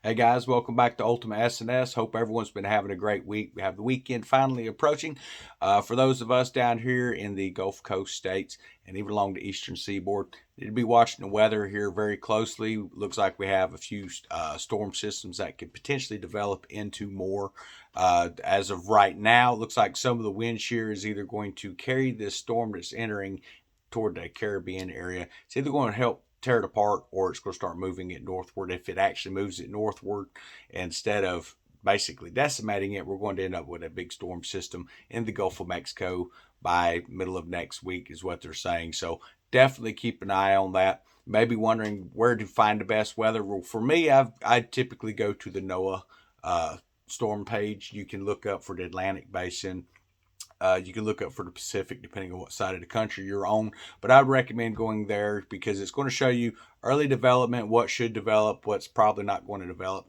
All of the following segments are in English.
Hey guys, welcome back to Ultimate SNS. Hope everyone's been having a great week. We have the weekend finally approaching. For those of us down here in the Gulf Coast states and even along the eastern seaboard, need to be watching the weather here very closely. Looks like we have a few storm systems that could potentially develop into more. As of right now, it looks like some of the wind shear is either going to carry this storm that's entering toward the Caribbean area. It's either going to help tear it apart or it's going to start moving it northward. If it actually moves it northward instead of basically decimating it, we're going to end up with a big storm system in the Gulf of Mexico by middle of next week is what they're saying. So definitely keep an eye on that. Maybe wondering where to find the best weather. Well, for me, I typically go to the NOAA storm page. You can look up for the Atlantic Basin. You can look up for the Pacific depending on what side of the country you're on. But I'd recommend going there because it's going to show you early development, what should develop, what's probably not going to develop,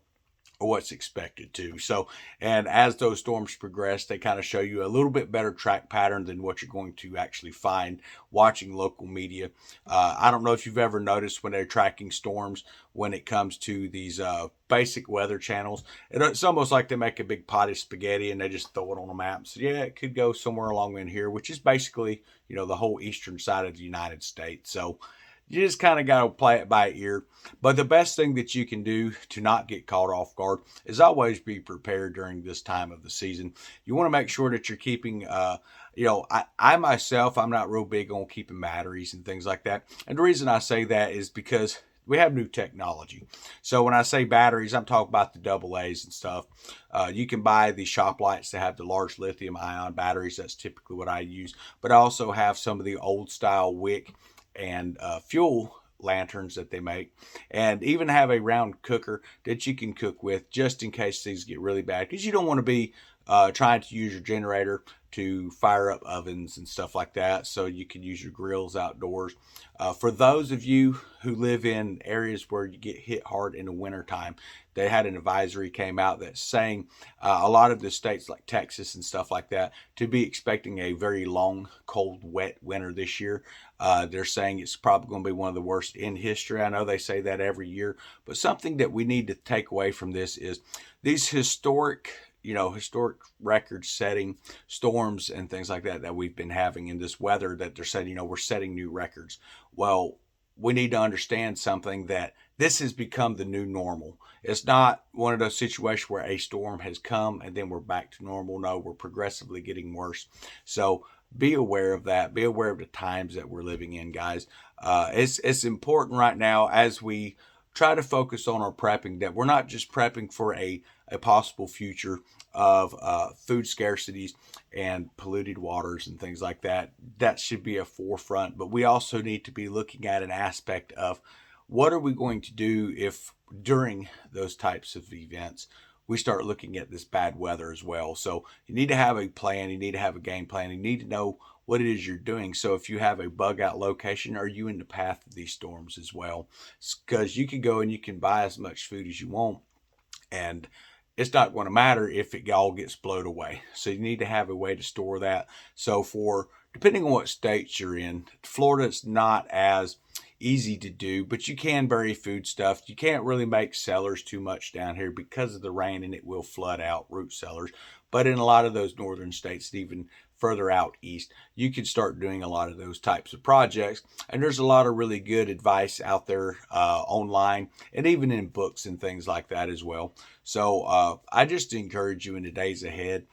or what's expected to. So, and as those storms progress, they kind of show you a little bit better track pattern than what you're going to actually find watching local media. I don't know if you've ever noticed when they're tracking storms when it comes to these basic weather channels. It's almost like they make a big pot of spaghetti and they just throw it on a map. So yeah, it could go somewhere along in here, which is basically, the whole eastern side of the United States. So you just kind of got to play it by ear. But the best thing that you can do to not get caught off guard is always be prepared during this time of the season. You want to make sure that you're keeping, I myself, I'm not real big on keeping batteries and things like that. And the reason I say that is because we have new technology. So when I say batteries, I'm talking about the double A's and stuff. You can buy the shop lights that have the large lithium ion batteries. That's typically what I use. But I also have some of the old style wick and fuel lanterns that they make, and even have a round cooker that you can cook with just in case things get really bad, because you don't want to be trying to use your generator to fire up ovens and stuff like that. So you can use your grills outdoors. For those of you who live in areas where you get hit hard in the wintertime, they had an advisory came out that's saying a lot of the states like Texas and stuff like that to be expecting a very long, cold, wet winter this year. They're saying it's probably going to be one of the worst in history. I know they say that every year, but something that we need to take away from this is these historic record setting storms and things like that we've been having in this weather that they're saying, we're setting new records. Well, we need to understand something, that this has become the new normal. It's not one of those situations where a storm has come and then we're back to normal. No, we're progressively getting worse. So be aware of that. Be aware of the times that we're living in, guys. It's important right now as we try to focus on our prepping, that we're not just prepping for a possible future of food scarcities and polluted waters and things like that. That should be a forefront. But we also need to be looking at an aspect of what are we going to do if during those types of events we start looking at this bad weather as well. So you need to have a plan. You need to have a game plan. You need to know what it is you're doing. So if you have a bug out location, are you in the path of these storms as well? Because you can go and you can buy as much food as you want, and it's not going to matter if it all gets blown away. So you need to have a way to store that. So for depending on what states you're in, Florida's not as easy to do, but you can bury food stuff. You can't really make cellars too much down here because of the rain, and it will flood out root cellars. But in a lot of those northern states, even further out east, you can start doing a lot of those types of projects. And there's a lot of really good advice out there online and even in books and things like that as well. So I just encourage you in the days ahead,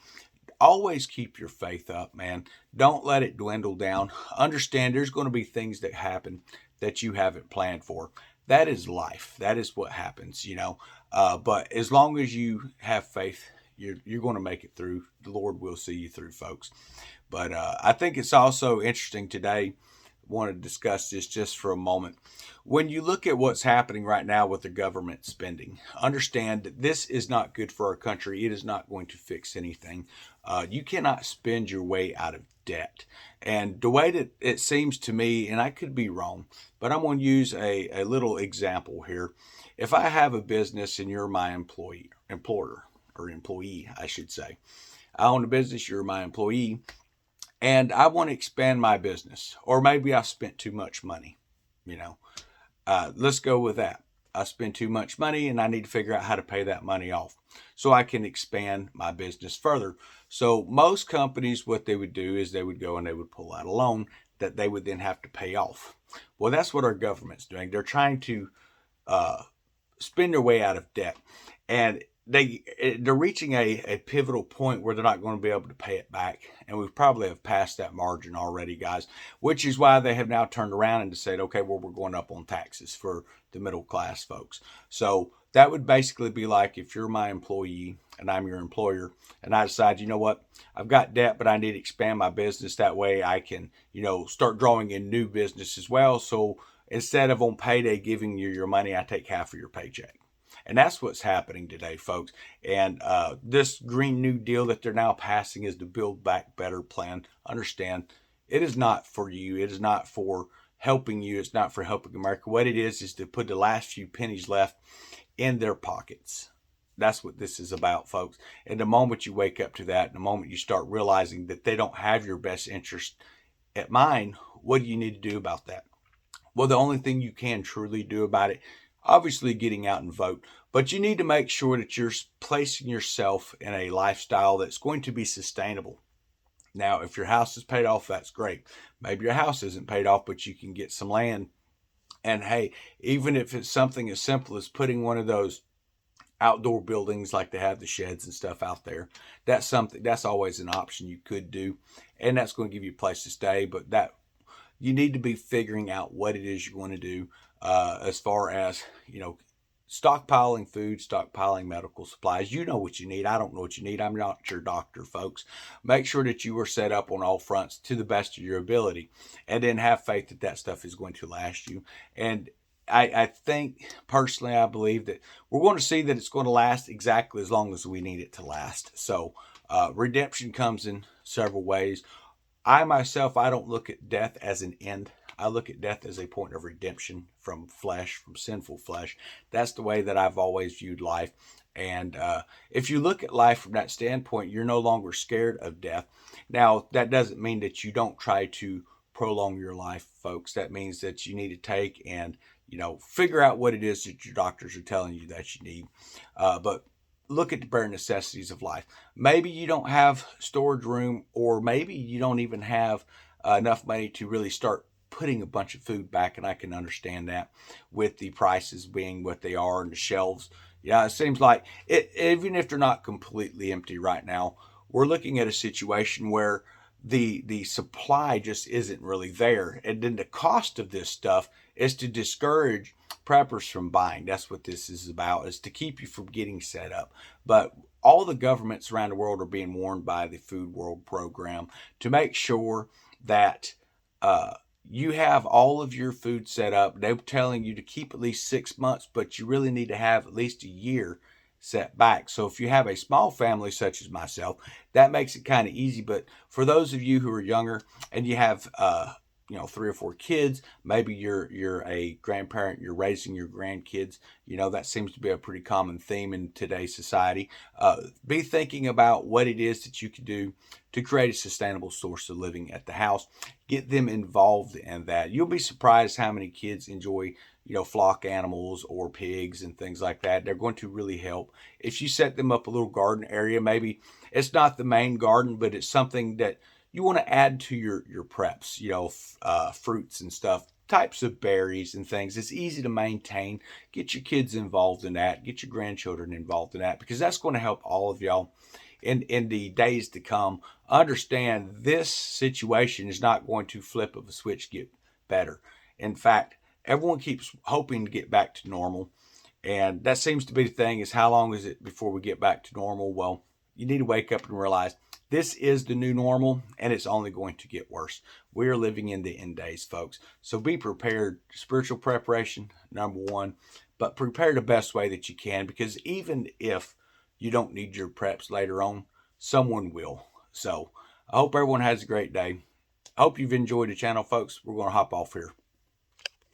always keep your faith up, man. Don't let it dwindle down. Understand there's going to be things that happen that you haven't planned for. That is life. That is what happens. But as long as you have faith, you're going to make it through. The Lord will see you through, folks. But I think it's also interesting today. Want to discuss this just for a moment. When you look at what's happening right now with the government spending, understand that this is not good for our country. It is not going to fix anything. You cannot spend your way out of debt. And the way that it seems to me, and I could be wrong, but I'm going to use a little example here. If I have a business and you're my employer, or employee, I should say. I own a business, you're my employee, and I want to expand my business, or maybe I spent too much money. You know, let's go with that. I spend too much money and I need to figure out how to pay that money off so I can expand my business further. So most companies, what they would do is they would go and they would pull out a loan that they would then have to pay off. Well, that's what our government's doing. They're trying to uh, spend their way out of debt, and they're reaching a pivotal point where they're not going to be able to pay it back, and we probably have passed that margin already, guys, which is why they have now turned around and said, okay, well, we're going up on taxes for the middle class folks. So that would basically be like if you're my employee and I'm your employer, and I decide, you know what, I've got debt, but I need to expand my business. That way I can, start drawing in new business as well. So instead of on payday giving you your money, I take half of your paycheck. And that's what's happening today, folks. And this Green New Deal that they're now passing is the Build Back Better plan. Understand, it is not for you. It is not for helping you. It's not for helping America. What it is to put the last few pennies left in their pockets. That's what this is about, folks. And the moment you wake up to that, the moment you start realizing that they don't have your best interest at mind, what do you need to do about that? Well, the only thing you can truly do about it, obviously getting out and vote, but you need to make sure that you're placing yourself in a lifestyle that's going to be sustainable. Now, if your house is paid off, that's great. Maybe your house isn't paid off, but you can get some land. And hey, even if it's something as simple as putting one of those outdoor buildings like they have the sheds and stuff out there, that's always an option you could do. And that's going to give you a place to stay, but that you need to be figuring out what it is you want to do as far as, stockpiling food, stockpiling medical supplies. You know what you need. I don't know what you need. I'm not your doctor, folks. Make sure that you are set up on all fronts to the best of your ability, and then have faith that that stuff is going to last you. And I think, personally, I believe that we're going to see that it's going to last exactly as long as we need it to last. So redemption comes in several ways. I myself, I don't look at death as an end. I look at death as a point of redemption from flesh, from sinful flesh. That's the way that I've always viewed life. And if you look at life from that standpoint, you're no longer scared of death. Now, that doesn't mean that you don't try to prolong your life, folks. That means that you need to take and, figure out what it is that your doctors are telling you that you need. But look at the bare necessities of life. Maybe you don't have storage room, or maybe you don't even have enough money to really start putting a bunch of food back, and I can understand that with the prices being what they are and the shelves. Yeah, it seems like even if they're not completely empty right now, we're looking at a situation where the supply just isn't really there, and then the cost of this stuff is to discourage preppers from buying. That's what this is about, is to keep you from getting set up. But all the governments around the world are being warned by the Food World Program to make sure that you have all of your food set up. They're telling you to keep at least 6 months, but you really need to have at least a year set back. So if you have a small family such as myself, that makes it kind of easy. But for those of you who are younger and you have 3 or 4 kids, maybe you're a grandparent, you're raising your grandkids, that seems to be a pretty common theme in today's society. Be thinking about what it is that you can do to create a sustainable source of living at the house. Get them involved in that. You'll be surprised how many kids enjoy flock animals or pigs and things like that. They're going to really help. If you set them up a little garden area, maybe it's not the main garden, but it's something that you want to add to your preps, fruits and stuff, types of berries and things. It's easy to maintain. Get your kids involved in that. Get your grandchildren involved in that, because that's going to help all of y'all in the days to come. Understand, this situation is not going to flip of a switch, get better. In fact, everyone keeps hoping to get back to normal. And that seems to be the thing, is how long is it before we get back to normal? Well, you need to wake up and realize this is the new normal, and it's only going to get worse. We are living in the end days, folks. So be prepared. Spiritual preparation, number one, but prepare the best way that you can, because even if you don't need your preps later on, someone will. So I hope everyone has a great day. I hope you've enjoyed the channel, folks. We're going to hop off here.